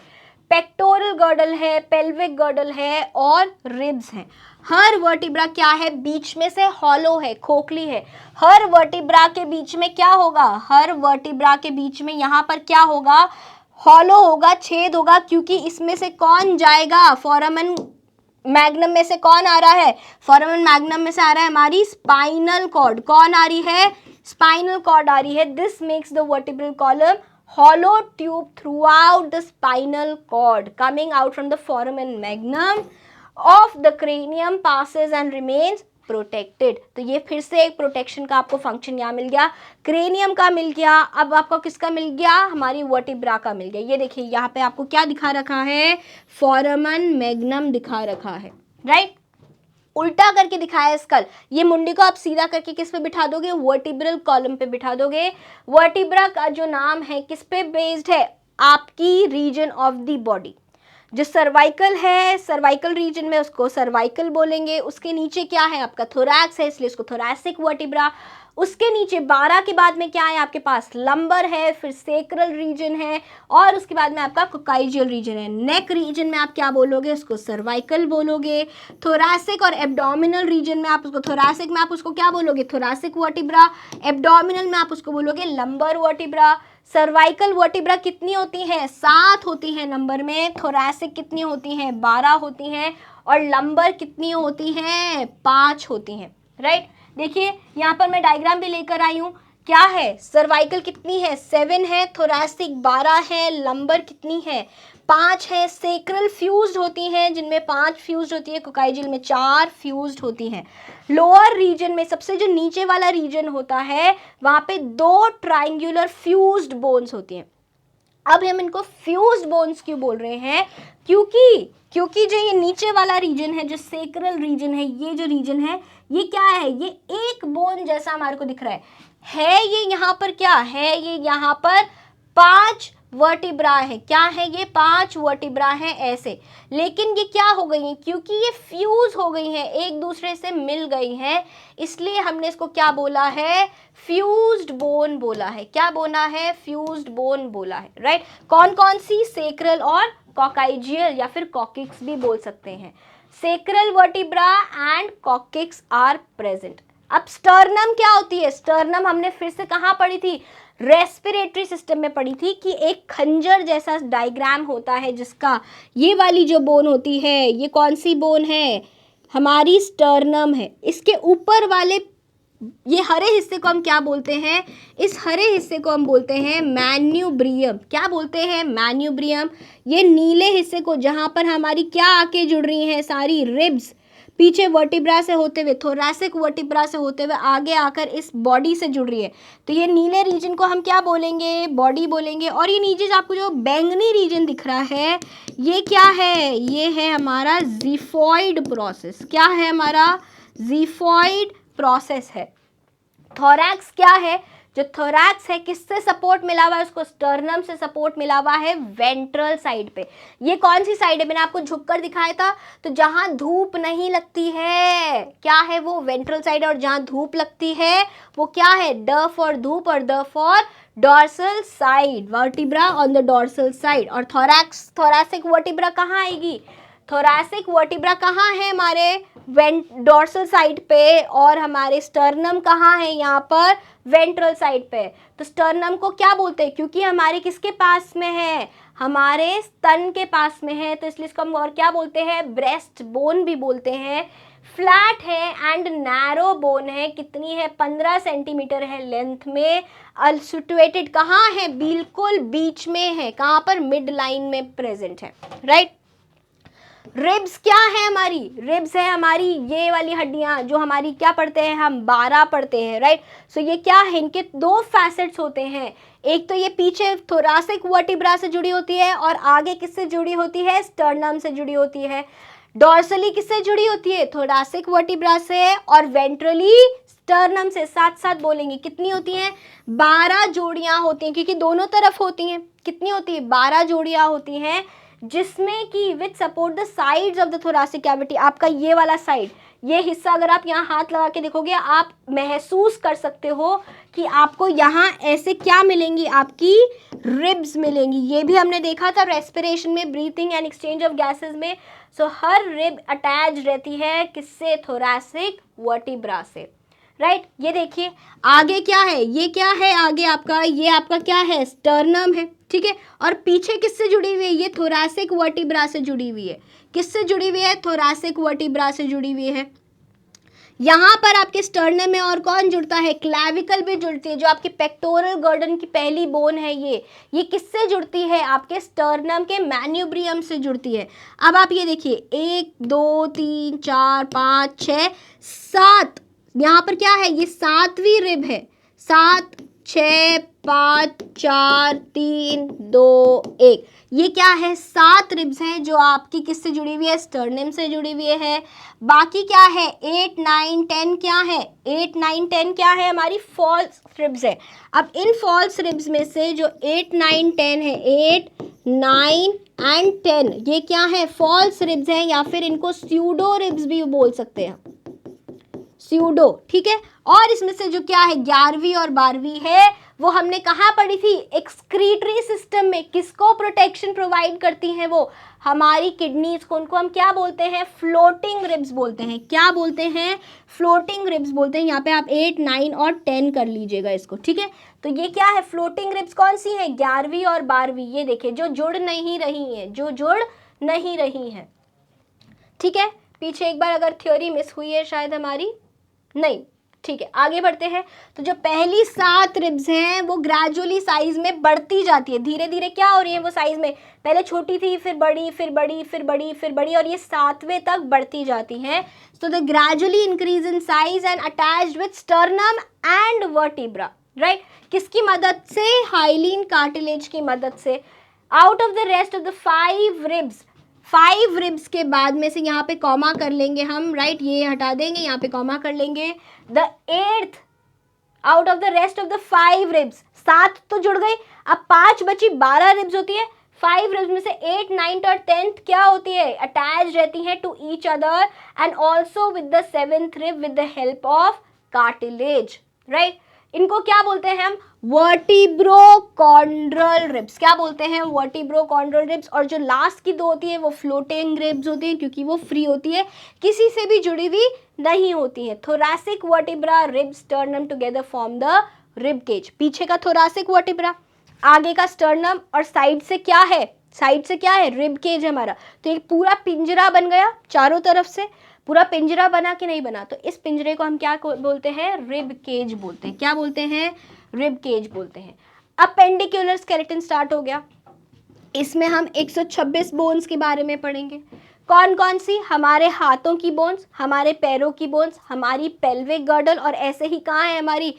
पेक्टोरल गर्डल है, पेल्विक गर्डल है, और रिब्स है। हर वर्टिब्रा क्या है, बीच में से हॉलो है, खोखली है। हर वर्टिब्रा के बीच में क्या होगा, हर वर्टिब्रा के बीच में यहाँ पर क्या होगा, हॉलो होगा, छेद होगा, क्योंकि इसमें से कौन जाएगा, फोरामन मैग्नम में से कौन आ रहा है, फोरामन मैग्नम में से आ रहा है हमारी स्पाइनल कॉर्ड। कौन आ रही है, स्पाइनल कॉर्ड आ रही है। This makes the vertebral column hollow tube throughout the spinal cord coming out from the foramen magnum of the cranium passes and remains protected। तो ये फिर से एक प्रोटेक्शन का आपको फंक्शन यहाँ मिल गया, क्रेनियम का मिल गया, अब आपको किसका मिल गया, हमारी वर्टिब्रा का मिल गया। ये देखिए यहाँ पे आपको क्या दिखा रखा है, फोरामन मैग्नम दिखा रखा है, राइट। उल्टा करके दिखाया है स्कल, ये मुंडी को आप सीधा करके किस पे बिठा दोगे, वर्टिब्रल कॉलम पे बिठा दोगे। वर्टिब्रा का जो नाम है किस पे बेस्ड है, आपकी रीजन ऑफ द बॉडी। जो सर्वाइकल है, सर्वाइकल रीजन में उसको सर्वाइकल बोलेंगे। उसके नीचे क्या है, आपका थोरैक्स है, इसलिए उसको थोरैसिक वर्टिब्रा। उसके नीचे 12 के बाद में क्या है आपके पास, लंबर है, फिर सेक्रल रीजन है, और उसके बाद में आपका कोकाइजियल रीजन है। नेक रीजन में आप क्या बोलोगे, उसको सर्वाइकल बोलोगे। थोरैसिक और एब्डोमिनल रीजन में आप उसको, थोरैसिक में आप उसको क्या बोलोगे, थोरैसिक वर्टिब्रा। एब्डोमिनल में आप उसको बोलोगे लंबर वर्टिब्रा। सर्वाइकल वर्टिब्रा कितनी होती हैं, 7 होती हैं नंबर में। थोरैसिक कितनी होती हैं, 12 होती हैं, और लंबर कितनी होती हैं, 5 होती हैं, राइट। देखिए यहाँ पर मैं डायग्राम भी लेकर आई हूँ, क्या है, सर्वाइकल कितनी है, 7 है, थोरैसिक 12 है, लंबर कितनी है, 5 है। सेक्रल फ्यूज्ड होती हैं, जिनमें 5 फ्यूज्ड होती है, कोकाइजियल में 4 फ्यूज्ड होती हैं। लोअर रीजन में सबसे जो नीचे वाला रीजन होता है, वहाँ पे 2 ट्राइंगुलर फ्यूज्ड बोन्स होती हैं। अब हम इनको फ्यूज्ड बोन्स क्यों बोल रहे हैं, क्योंकि जो ये नीचे वाला रीजन है, जो सेक्रल रीजन है, ये जो रीजन है, ये क्या है, ये एक बोन जैसा हमारे को दिख रहा है ये यहाँ पर क्या है, ये यहाँ पर 5 वर्टिब्रा है। क्या है, ये 5 वर्टिब्रा है ऐसे, लेकिन ये क्या हो गई हैं, क्योंकि ये फ्यूज हो गई हैं, एक दूसरे से मिल गई हैं, इसलिए हमने इसको क्या बोला है, फ्यूज्ड बोन बोला है। क्या बोला है, फ्यूज्ड बोन बोला है, राइट। कौन कौन सी, सेक्रल और कॉकाइजियल, या फिर कॉकिक्स भी बोल सकते हैं। Sacral vertebra and coccyx are present. अब स्टर्नम क्या होती है, स्टर्नम हमने फिर से कहाँ पढ़ी थी, रेस्पिरेटरी सिस्टम में पढ़ी थी कि एक खंजर जैसा डायग्राम होता है जिसका ये वाली जो बोन होती है, ये कौन सी बोन है, हमारी स्टर्नम है। इसके ऊपर वाले ये हरे हिस्से को हम क्या बोलते हैं, इस हरे हिस्से को हम बोलते हैं मैन्यूब्रियम। क्या बोलते हैं, मैन्यूब्रियम। ये नीले हिस्से को जहाँ पर हमारी क्या आके जुड़ रही हैं, सारी रिब्स पीछे वर्टिब्रा से होते हुए, थोरैसिक वर्टिब्रा से होते हुए आगे आकर इस बॉडी से जुड़ रही है, तो ये नीले रीजन को हम क्या बोलेंगे, बॉडी बोलेंगे। और ये नीचे आपको जो बैंगनी रीजन दिख रहा है, ये क्या है, ये है हमारा ज़िफॉइड प्रोसेस। क्या है हमारा, ज़िफॉइड प्रोसेस है। थोरैक्स क्या है, जो थोरैक्स है किससे सपोर्ट मिला हुआ है, उसको स्टर्नम से सपोर्ट मिला हुआ है वेंट्रल साइड पे। ये कौन सी साइड है, मैंने आपको झुककर दिखाया था, तो जहां धूप नहीं लगती है क्या है वो वेंट्रल साइड, और जहां धूप लगती है वो क्या है, ड फॉर धूप और the for dorsal side, vertebra on the dorsal side. और थोरैसिक वर्टिब्रा कहाँ आएगी, थोरैसिक वर्टिब्रा कहाँ है, हमारे डॉर्सल साइड पे, और हमारे स्टर्नम कहाँ है, यहाँ पर वेंट्रल साइड पे। तो स्टर्नम को क्या बोलते हैं, क्योंकि हमारे किसके पास में है, हमारे स्तन के पास में है, तो इसलिए इसको हम और क्या बोलते हैं, ब्रेस्ट बोन भी बोलते हैं। फ्लैट है एंड नैरो बोन है, कितनी है, 15 सेंटीमीटर है लेंथ में। सिचुएटेड कहाँ है, बिल्कुल बीच में है, कहाँ पर, मिड लाइन में प्रेजेंट है, राइट। रिब्स क्या है हमारी, रिब्स है हमारी ये वाली हड्डियां जो हमारी क्या पढ़ते हैं हम, 12 पढ़ते हैं, राइट। सो ये क्या है, इनके दो फैसेट्स होते हैं, एक तो ये पीछे थोरैसिक वर्टिब्रा से जुड़ी होती है और आगे किससे जुड़ी होती है, स्टर्नम से जुड़ी होती है। डॉर्सली किससे जुड़ी होती है, थोरैसिक वर्टिब्रा से, और वेंट्रली स्टर्नम से। साथ साथ बोलेंगे कितनी होती हैं, 12 जोड़ियां होती हैं, क्योंकि दोनों तरफ होती हैं। कितनी होती है, 12 जोड़ियां होती हैं, जिसमें कि with support the sides of the thoracic cavity. आपका ये वाला साइड, ये हिस्सा अगर आप यहाँ हाथ लगा के देखोगे, आप महसूस कर सकते हो कि आपको यहाँ ऐसे क्या मिलेंगी, आपकी रिब्स मिलेंगी। ये भी हमने देखा था रेस्पिरेशन में, breathing and exchange of gases में। सो हर रिब अटैच रहती है किससे, थोरैसिक वर्टिब्रा से, राइट। ये देखिए आगे क्या है, ये क्या है आगे आपका, ये आपका क्या है, स्टर्नम है, ठीक है। और पीछे किससे जुड़ी हुई है, ये थोरैसिक वर्टिब्रा से जुड़ी हुई है। किससे जुड़ी हुई है, थोरैसिक वर्टिब्रा से जुड़ी हुई है। यहाँ पर आपके स्टर्नम में और कौन जुड़ता है, क्लैविकल भी जुड़ती है, जो आपकी पेक्टोरल गर्दन की पहली बोन है, ये किससे जुड़ती है, आपके स्टर्नम के मैन्यूब्रियम से जुड़ती है। अब आप ये देखिए 1 2 3 4 5 6 7, यहाँ पर क्या है, ये 7वीं रिब है, 7 6 5 4 3 2 1, ये क्या है, 7 रिब्स हैं जो आपकी किससे जुड़ी हुई है, स्टर्नम से जुड़ी हुई है। बाकी क्या है, 8 9 10 क्या है, 8 9 10 क्या है, हमारी फॉल्स रिब्स है। अब इन फॉल्स रिब्स में से जो 8 9 10 है, 8 9 एंड 10, ये क्या है, फॉल्स रिब्स हैं, या फिर इनको स्यूडो रिब्स भी बोल सकते हैं, स्यूडो, ठीक है। और इसमें से जो क्या है, 11वीं और 12वीं है, वो हमने कहाँ पढ़ी थी, एक्सक्रीटरी सिस्टम में। किसको प्रोटेक्शन प्रोवाइड करती हैं वो, हमारी किडनीज को। उनको हम क्या बोलते हैं, फ्लोटिंग रिब्स बोलते हैं। क्या बोलते हैं, फ्लोटिंग रिब्स बोलते हैं। यहाँ पे आप 8 9 और 10 कर लीजिएगा इसको, ठीक है। तो ये क्या है, फ्लोटिंग रिब्स कौन सी है, 11वीं और 12वीं। ये देखिए जो जुड़ नहीं रही है, जो जुड़ नहीं रही है, ठीक है। पीछे एक बार अगर थ्योरी मिस हुई है शायद हमारी, नहीं, ठीक है, आगे बढ़ते हैं। तो जो पहली 7 रिब्स हैं वो ग्रेजुअली साइज में बढ़ती जाती है, धीरे धीरे क्या हो रही है वो साइज में, पहले छोटी थी, फिर बड़ी, फिर बड़ी, फिर बड़ी, फिर बड़ी, और ये 7वें तक बढ़ती जाती हैं। So the gradually increase in size and attached with sternum and vertebra, right. किसकी मदद से, हाइलिन कार्टिलेज की मदद से। Out of the rest of the 5 ribs, 5 ribs के बाद में से यहाँ पे कॉमा कर लेंगे हम, राइट, ये हटा देंगे, यहाँ पे कॉमा कर लेंगे। The 8th out of the rest of the 5 ribs, 7 तो जुड़ गई, अब 5 बची, 12 रिब्स होती है। 5 रिब्स में से 8 9 और 10th क्या होती है, अटैच रहती हैं to each other and also with the 7th rib with the help of cartilage, right. इनको क्या बोलते हैं हम, वर्टिब्रोकॉन्ड्रल रिब्स। क्या बोलते हैं, वर्टिब्रोकॉन्ड्रल रिब्स। और जो लास्ट की 2 होती है वो फ्लोटिंग रिब्स होती है, क्योंकि वो फ्री होती है, किसी से भी जुड़ी हुई नहीं होती है। Thoracic vertebra ribs sternum together form the rib cage, पीछे का थोरासिक वर्टिब्रा, आगे का स्टर्नम, और साइड से क्या है, साइड से क्या है, रिब केज है हमारा। तो एक पूरा पिंजरा बन गया, चारों तरफ से पूरा पिंजरा बना कि नहीं बना, तो इस पिंजरे को हम क्या बोलते हैं, रिब केज बोलते हैं। क्या बोलते हैं, रिब केज बोलते हैं। अपेंडिकुलर स्केलेटन स्टार्ट हो गया, इसमें हम 126 बोन्स के बारे में पढ़ेंगे। कौन कौन सी, हमारे हाथों की बोन्स, हमारे पैरों की बोन्स, हमारी पेल्विक गर्डल, और ऐसे ही कहाँ है हमारी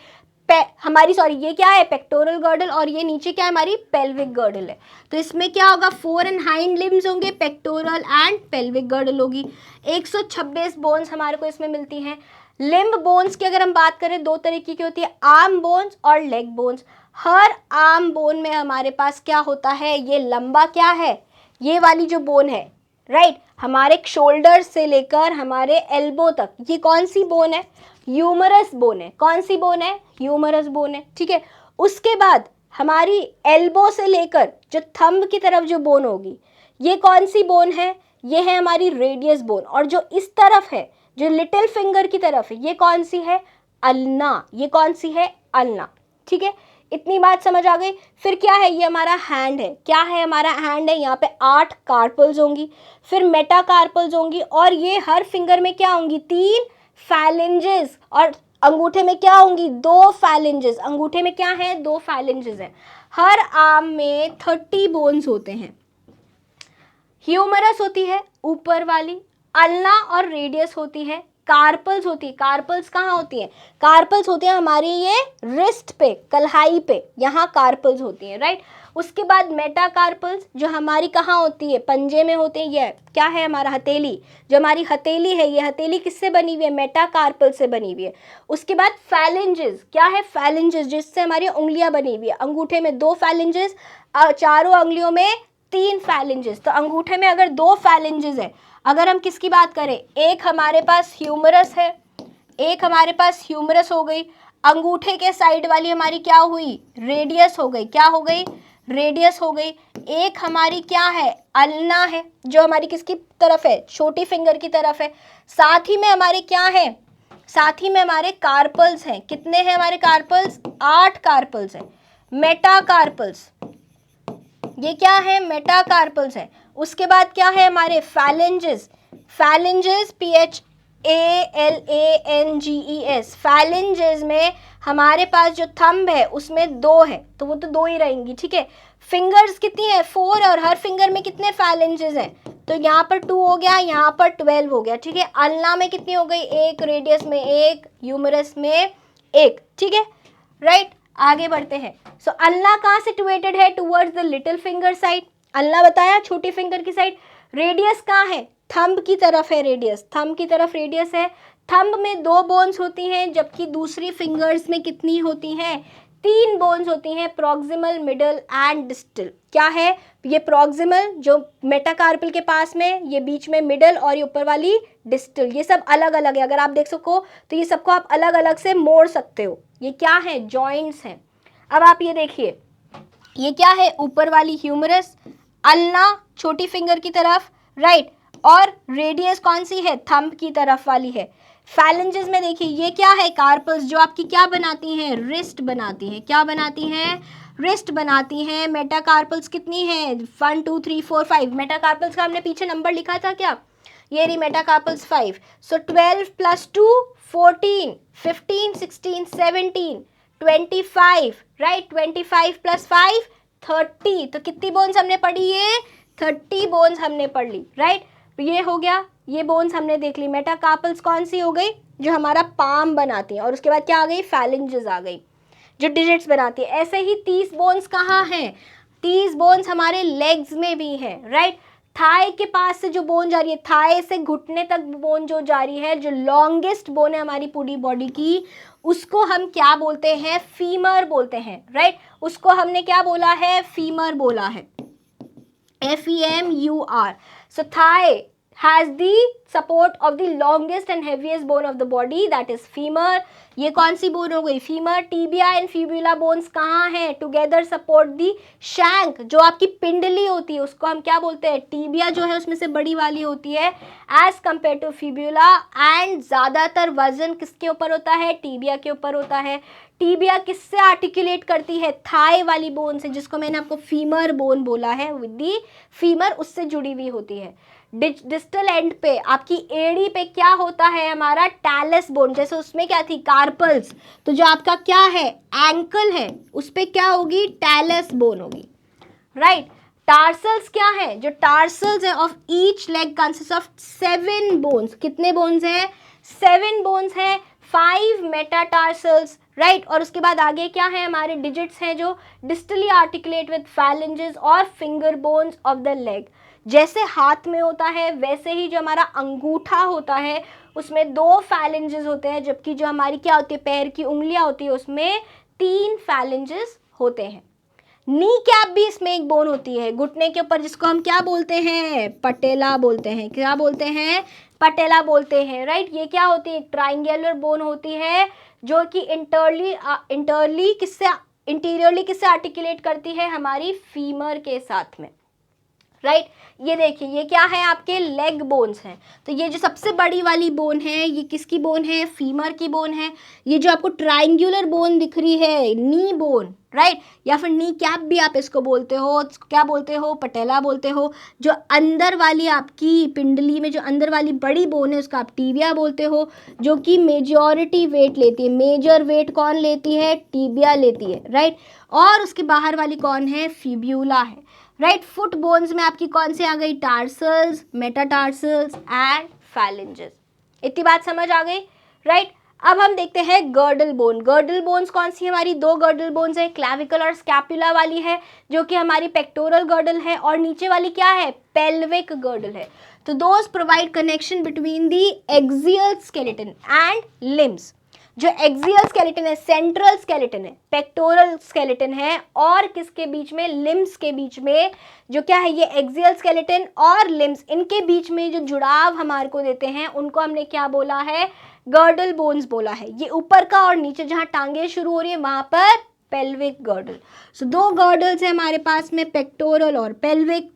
ये क्या है, पेक्टोरल गर्डल, और ये नीचे क्या है, हमारी पेल्विक गर्डल है। तो इसमें क्या होगा, फोर एंड हाइंड लिम्स होंगे, पेक्टोरल एंड पेल्विक गर्डल होगी। 126 बोन्स हमारे को इसमें मिलती हैं। लिम्ब बोन्स की अगर हम बात करें, दो तरीके की होती है, आर्म बोन्स और लेग बोन्स। हर आर्म बोन में हमारे पास क्या होता है, ये लंबा क्या है, ये वाली जो बोन है, राइट, हमारे शोल्डर से लेकर हमारे एल्बो तक, ये कौन सी बोन है, ह्यूमरस बोन है। कौन सी बोन है, ह्यूमरस बोन है, ठीक है। उसके बाद हमारी एल्बो से लेकर जो थंब की तरफ जो बोन होगी, ये कौन सी बोन है, ये है हमारी रेडियस बोन। और जो इस तरफ है, जो लिटिल फिंगर की तरफ है, ये कौन सी है, अल्ना, ये कौन सी है, अल्ना, ठीक है। इतनी बात समझ आ गई। फिर क्या है, ये हमारा हैंड है, क्या है, हमारा हैंड है, यहाँ पे 8 कार्पल्स होंगी, फिर मेटा कार्पल्स होंगी, और ये हर फिंगर में क्या होंगी, 3 फैलेंजेस, और अंगूठे में क्या होंगी, 2 फैलेंजेस। अंगूठे में क्या है, 2 फैलेंजेस है। हर आर्म में 30 बोन्स होते हैं। ह्यूमरस होती है ऊपर वाली, अल्ना और रेडियस होती है, कार्पल्स होती है। कार्पल्स कहाँ होती है, कार्पल्स होती है हमारी ये रिस्ट पे, कलाई पे, यहाँ कार्पल्स होती है, राइट। उसके बाद मेटाकार्पल्स जो हमारी कहाँ होती है, पंजे में होते हैं। ये क्या है, हमारा हथेली, जो हमारी हथेली है, ये हथेली किससे बनी हुई है, मेटाकार्पल से बनी हुई है। उसके बाद फैलेंजेस, क्या है, फैलेंजेस, जिससे हमारी उंगलियां बनी हुई है। अंगूठे में 2 फैलेंजेस, चारों उंगलियों में 3 फैलेंजेस। तो अंगूठे में अगर 2 फैलेंजेस है, अगर हम किसकी बात करें, एक हमारे पास ह्यूमरस है, एक हमारे पास ह्यूमरस हो गई, अंगूठे के साइड वाली हमारी क्या हुई, रेडियस हो गई, क्या हो गई, रेडियस हो गई। एक हमारी क्या है, अल्ना है, जो हमारी किसकी तरफ है, छोटी फिंगर की तरफ है। साथ ही में हमारे क्या है, साथ ही में हमारे कार्पल्स हैं। कितने हैं हमारे कार्पल्स, 8 कार्पल्स हैं। मेटाकार्पल्स, ये क्या है, मेटाकार्पल्स है। उसके बाद क्या है हमारे फैलेंजेस, फैलेंजेस PHALANGES, फैलेंजेस में हमारे पास जो थंब है उसमें 2 है, तो वो तो 2 ही रहेंगी, ठीक है। फिंगर्स कितनी है, 4 है, और हर फिंगर में कितने फैलेंजेस हैं, तो यहाँ पर 2 हो गया, यहाँ पर 12 हो गया, ठीक है। अल्ना में कितनी हो गई, 1, रेडियस में 1, ह्यूमरस में 1, ठीक है, राइट। आगे बढ़ते हैं। सो अल्ना कहाँ सिचुएटेड है, towards the little finger side, ulna बताया छोटी फिंगर की साइड। रेडियस कहाँ है, थंब की तरफ है रेडियस, थंब की तरफ रेडियस है। थंब में 2 बोन्स होती हैं, जबकि दूसरी फिंगर्स में कितनी होती हैं, 3 बोन्स होती हैं, प्रॉक्सिमल, मिडल एंड डिस्टल। क्या है, ये प्रॉक्सिमल जो मेटाकार्पल के पास में, ये बीच में मिडल, और ये ऊपर वाली डिस्टल। ये सब अलग अलग है, अगर आप देख सको तो ये सबको आप अलग अलग से मोड़ सकते हो। ये क्या है, जॉइंट्स हैं। अब आप ये देखिए, ये क्या है, ऊपर वाली ह्यूमरस, अल्ना छोटी फिंगर की तरफ, राइट, और रेडियस कौन सी है, थंब की तरफ वाली है। फैलेंजेस में देखिए, ये क्या है, कार्पल्स, जो आपकी क्या बनाती हैं, रिस्ट बनाती हैं। क्या बनाती हैं, रिस्ट बनाती हैं। मेटाकार्पल्स कितनी है, 1 2 3 4 5। मेटाकार्पल्स का हमने पीछे नंबर लिखा था क्या, ये रही मेटाकार्पल्स 5। सो 12 + 2 14, 15 16 17 25, राइट, 25 + 5 30। तो कितनी बोन्स हमने पढ़ी, ये 30 बोन्स हमने पढ़ ली, राइट। ये हो गया, ये बोन्स हमने देख ली। मेटाकार्पल्स कौन सी हो गई, जो हमारा पाम बनाती है, और उसके बाद क्या आ गई, फैलेंजेस आ गई, जो डिजिट्स बनाती है। ऐसे ही 30 बोन्स कहाँ हैं, 30 बोन्स हमारे लेग्स में भी है, राइट। थाई के पास से जो बोन जा रही है, थाई से घुटने तक बोन जो जा रही है, जो लॉन्गेस्ट बोन है हमारी पूरी बॉडी की, उसको हम क्या बोलते हैं, फीमर बोलते हैं, राइट। उसको हमने क्या बोला है, फीमर बोला है, FEMUR. So thigh has the support of the longest and heaviest bone of the body, that is femur. ये कौन सी बोन हो गई, femur. Tibia and fibula bones कहाँ हैं, टुगेदर सपोर्ट दी शैंक, जो आपकी पिंडली होती है उसको हम क्या बोलते हैं, टीबिया जो है उसमें से बड़ी वाली होती है as compare to fibula. And ज़्यादातर वजन किसके ऊपर होता है, टीबिया के ऊपर होता है। टिबिया किससे आर्टिकुलेट करती है? थाई वाली बोन से, जिसको मैंने आपको फीमर बोन बोला है, विद दी फीमर, उससे जुड़ी हुई होती है। डिस्टल एंड पे, आपकी एड़ी पे क्या होता है? हमारा टैलस बोन। जैसे उसमें क्या थी? कार्पल्स। तो जो आपका क्या है? एंकल है, उस पे क्या होगी? टैलस बोन होगी, राइट। टार्सल्स क्या है? जो टार्सल्स है of each leg consist of 7 bones. कितने बोन्स हैं? 7 बोन्स हैं। 5 मेटाटार्सल्स, राइट। और उसके बाद आगे क्या है? हमारे डिजिट्स हैं जो डिस्टली आर्टिकुलेट विद फैलेंजेस और finger bones of the leg. जैसे हाथ में होता है वैसे ही जो हमारा अंगूठा होता है उसमें 2 फैलेंजेस होते हैं, जबकि जो हमारी क्या होती है? पैर की उंगलियां होती है उसमें 3 फैलेंजेस होते हैं। नी कैप भी इसमें एक बोन होती है, घुटने के ऊपर, जिसको हम क्या बोलते हैं? पटेला बोलते हैं। क्या बोलते हैं? पटेला बोलते हैं, राइट। ये क्या होती है? ट्राइंगुलर बोन होती है जो कि इंटरली किससे आर्टिकुलेट करती है? हमारी फीमर के साथ में, राइट। ये देखिए, ये क्या है? आपके लेग बोन्स हैं। तो ये जो सबसे बड़ी वाली बोन है, ये किसकी बोन है? फीमर की बोन है। ये जो आपको ट्राइंगुलर बोन दिख रही है, नी बोन, राइट, या फिर नी कैप भी आप इसको बोलते हो। क्या बोलते हो? पटेला बोलते हो। जो अंदर वाली आपकी पिंडली में जो अंदर वाली बड़ी बोन है उसका आप टिबिया बोलते हो, जो कि मेजॉरिटी वेट लेती है। मेजर वेट कौन लेती है? टिबिया लेती है, राइट। और उसके बाहर वाली कौन है? फिब्यूला है, राइट। फुट बोन्स में आपकी कौन सी आ गई? Tarsals, metatarsals and phalanges. इतनी बात समझ आ गई, राइट। अब हम देखते हैं गर्डल बोन। गर्डल बोन्स कौन सी? हमारी 2 गर्डल बोन्स है, क्लैविकल और स्कैपुला वाली है, जो कि हमारी पेक्टोरल गर्डल है, और नीचे वाली क्या है? पेल्विक गर्डल है। तो those provide connection between the axial skeleton and limbs. जो एक्सियल स्केलेटन है, सेंट्रल स्केलेटन है, पेक्टोरल स्केलेटन है, और किसके बीच में? लिम्स के बीच में। जो क्या है? ये एक्सियल स्केलेटन और लिम्स, इनके बीच में जो जुड़ाव हमारे को देते हैं उनको हमने क्या बोला है? गर्डल बोन्स बोला है। ये ऊपर का और नीचे जहां टांगे शुरू हो रही है वहां पर पेल्विक गर्डल। सो 2 गर्डल्स है हमारे पास में, पेक्टोरल और पेल्विक।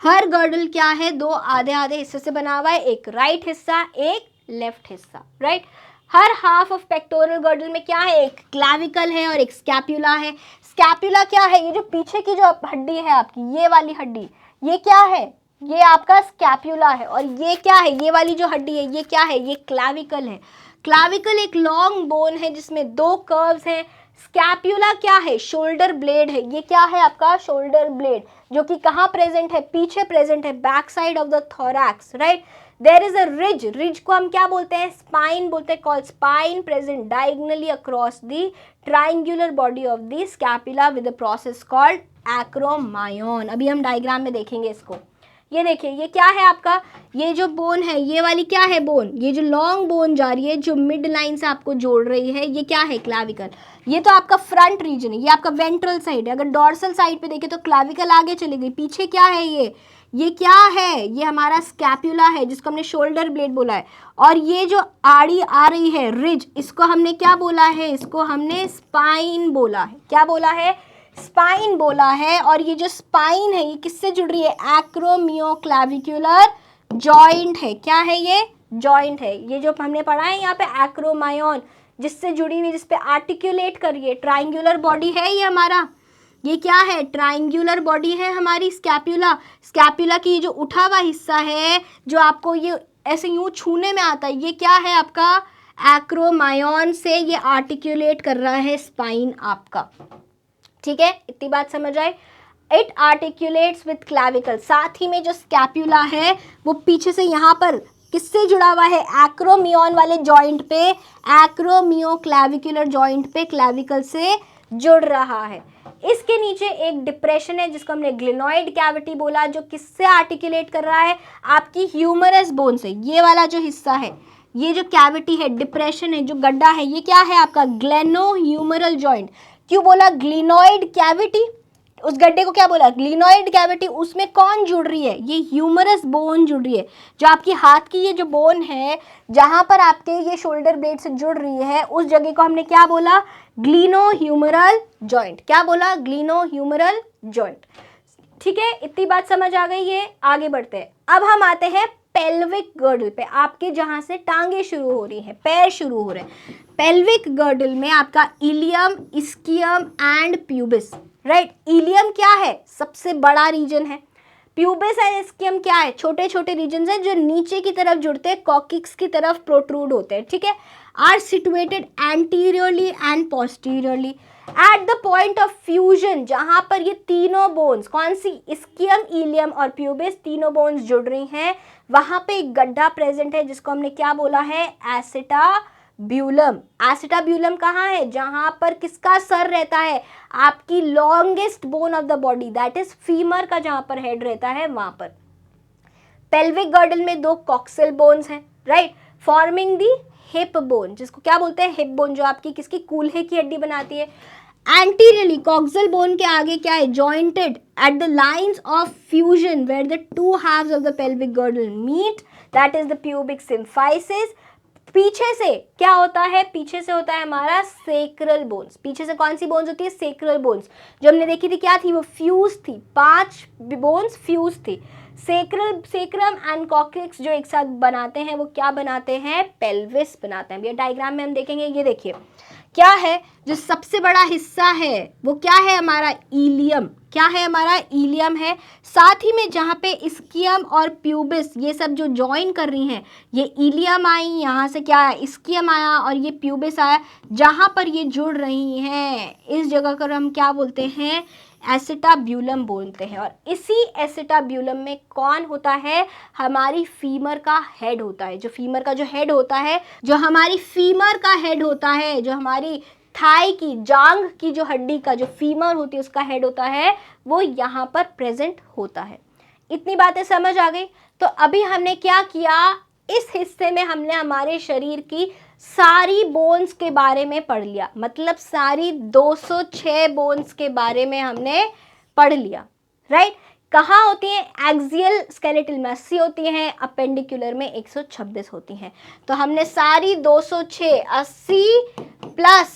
हर गर्डल क्या है? 2 आधे आधे हिस्से से बना हुआ है, एक राइट हिस्सा, एक लेफ्ट हिस्सा, right. Her half of pectoral girdle में क्या है? एक क्लैविकल है और एक स्कैपुला है। स्कैपुला क्या है? ये जो पीछे की जो हड्डी है आपकी, ये वाली हड्डी, ये क्या है? ये आपका स्कैपुला है। और ये क्या है? ये वाली जो हड्डी है, ये क्या है? ये क्लैविकल है। क्लैविकल एक लॉन्ग बोन है जिसमें 2 कर्व्स हैं। स्कैपुला क्या है? शोल्डर ब्लेड है। ये क्या है आपका? शोल्डर ब्लेड, जो कि कहाँ प्रेजेंट है? पीछे प्रेजेंट है, back side of the thorax, right. There is a ridge. Ridge को हम क्या बोलते हैं? स्पाइन बोलते हैं, called spine, present diagonally across the triangular body of the scapula with a process called acromion. अभी हम डायग्राम में देखेंगे इसको। ये देखिए, ये क्या है आपका? ये जो बोन है, ये वाली क्या है बोन? ये जो लॉन्ग बोन जा रही है, जो मिड लाइन से आपको जोड़ रही है, ये क्या है? क्लैविकल। ये तो आपका फ्रंट रीजन है, ये आपका वेंट्रल साइड है। अगर डॉर्सल साइड पे देखें तो क्लैविकल आगे चली गई, पीछे क्या है? ये क्या है? ये हमारा स्कैपुला है, जिसको हमने शोल्डर ब्लेड बोला है। और ये जो आड़ी आ रही है, रिज, इसको हमने क्या बोला है? इसको हमने स्पाइन बोला है। क्या बोला है? स्पाइन बोला है। और ये जो स्पाइन है, ये किससे जुड़ रही है? एक्रोमियोक्लैविकुलर जॉइंट है। क्या है ये? जॉइंट है। ये जो हमने पढ़ा है यहाँ पे एक्रोमायोन, जिससे जुड़ी हुई, जिसपे आर्टिकुलेट करिए, ट्राइंगुलर बॉडी है ये हमारा। ये क्या है? ट्राइंगुलर बॉडी है हमारी स्कैपुला। स्कैपुला की ये जो उठा हुआ हिस्सा है, जो आपको ये ऐसे यूं छूने में आता है, ये क्या है आपका? एक्रोमायोन से ये आर्टिकुलेट कर रहा है स्पाइन आपका। ठीक है, इतनी बात समझ आए। It articulates with clavicle. साथ ही में जो स्कैपुला है वो पीछे से यहाँ पर किससे जुड़ा हुआ है? एक्रोमियोन वाले जॉइंट पे, एक्रोमियोक्लैविकुलर जॉइंट पे क्लैविकल से जुड़ रहा है। इसके नीचे एक डिप्रेशन है जिसको हमने ग्लिनॉइड कैविटी बोला, जो किससे आर्टिकुलेट कर रहा है? आपकी ह्यूमरस बोन से। ये वाला जो हिस्सा है, ये जो कैविटी है, डिप्रेशन है, जो गड्ढा है, ये क्या है आपका? ग्लेनो ह्यूमरल जॉइंट। क्यों बोला ग्लिनॉइड कैविटी? उस गड्ढे को क्या बोला? Glenoid cavity. उसमें कौन जुड़ रही है? ये ह्यूमरस बोन जुड़ रही है। जो आपकी हाथ की ये जो बोन है, जहां पर आपके ये शोल्डर ब्लेड से जुड़ रही है, उस जगह को हमने क्या बोला? ग्लिनो ह्यूमरल जॉइंट। क्या बोला? ग्लिनो ह्यूमरल जॉइंट। ठीक है, इतनी बात समझ आ गई है। आगे बढ़ते हैं। अब हम आते हैं पेल्विक गर्डल पे, आपके जहां से टांगे शुरू हो रही हैं, पैर शुरू हो रहे हैं, पेल्विक गर्डल में आपका ilium, ischium and pubis, right. Ilium क्या है? सबसे बड़ा रीजन है। प्यूबिस एंड इस्कियम क्या है? छोटे छोटे रीजन हैं जो नीचे की तरफ जुड़ते हैं, कॉकिक्स की तरफ प्रोट्रूड होते हैं, ठीक है। Are situated anteriorly and posteriorly at the point of fusion, जहां पर ये तीनों बोन्स, कौन सी? इस्कियम, इलियम और प्यूबिस, तीनों बोन्स जुड़ रही हैं, वहां पे एक गड्ढा प्रेजेंट है जिसको हमने क्या बोला है? एसिटाब्यूलम। एसिटाब्यूलम कहाँ है? जहां पर किसका सर रहता है? आपकी longest bone of the body, that is femur का जहां पर हेड रहता है, वहां पर। पेल्विक गर्डल में 2 कॉक्सिल बोन्स हैं, राइट, फॉर्मिंग दी हिप बोन, जिसको क्या बोलते हैं? हिप बोन, जो आपकी किसकी? कूल्हे की हड्डी बनाती है। एंटीरियरली कॉक्सिल बोन के आगे क्या है? Jointed at the lines of fusion where the 2 halves of the pelvic girdle meet, that is the pubic symphysis. पीछे से क्या होता है? पीछे से होता है हमारा सेक्रल बोन्स। पीछे से कौन सी बोन्स होती है? Sacral bones. जो हमने देखी थी क्या थी? वो फ्यूज थी, 5 बोन्स फ्यूज थी। सेक्रम एंड कॉक्सिक्स जो एक साथ बनाते हैं वो क्या बनाते हैं? पेल्विस बनाते हैं। भैया डायग्राम में हम देखेंगे, ये देखिए क्या है, जो सबसे बड़ा हिस्सा है वो क्या है? हमारा इलियम। क्या है? हमारा इलियम है। साथ ही में जहाँ पे इस्कियम और प्यूबिस ये सब जो ज्वाइन कर रही हैं, ये इलियम आई, यहाँ से क्या आया? इस्कियम आया और ये प्यूबिस आया, जहाँ पर ये जुड़ रही हैं इस जगह को हम क्या बोलते हैं? एसिटाब्यूलम बोलते हैं। और इसी एसिटाब्यूलम में कौन होता है? हमारी फीमर का हेड होता है। जो फीमर का जो हेड होता है, जो हमारी फीमर का हेड होता है, जो हमारी थाई की, जांग की जो हड्डी का जो फीमर होती है उसका हेड होता है, वो यहाँ पर प्रेजेंट होता है। इतनी बातें समझ आ गई? तो अभी हमने क्या किया? इस हिस्से में हमने हमारे शरीर की सारी बोन्स के बारे में पढ़ लिया, मतलब सारी 206 बोन्स के बारे में हमने पढ़ लिया, राइट। कहाँ होती हैं? एक्सियल स्केलेटल में 80 होती हैं, अपेंडिकुलर में 126 होती हैं। तो हमने सारी 206, 80 प्लस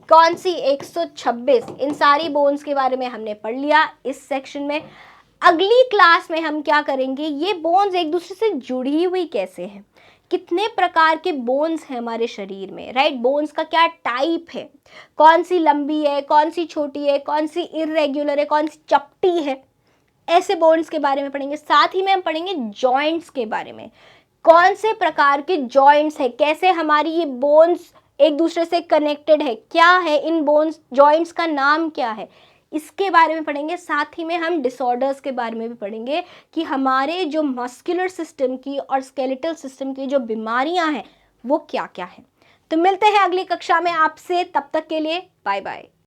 कौन सी? 126, इन सारी बोन्स के बारे में हमने पढ़ लिया इस सेक्शन में। अगली क्लास में हम क्या करेंगे? ये बोन्स एक दूसरे से जुड़ी हुई कैसे हैं, कितने प्रकार के बोन्स हैं हमारे शरीर में, राइट। बोन्स का क्या टाइप है, कौन सी लंबी है, कौन सी छोटी है, कौन सी इर्रेगुलर है, कौन सी चपटी है, ऐसे बोन्स के बारे में पढ़ेंगे। साथ ही में हम पढ़ेंगे जॉइंट्स के बारे में, कौन से प्रकार के जॉइंट्स है, कैसे हमारी ये बोन्स एक दूसरे से कनेक्टेड है, क्या है इन बोन्स, जॉइंट्स का नाम क्या है, इसके बारे में पढ़ेंगे। साथ ही में हम डिसऑर्डर्स के बारे में भी पढ़ेंगे कि हमारे जो मस्कुलर सिस्टम की और स्केलेटल सिस्टम की जो बीमारियां हैं वो क्या क्या है। तो मिलते हैं अगली कक्षा में आपसे, तब तक के लिए बाय बाय।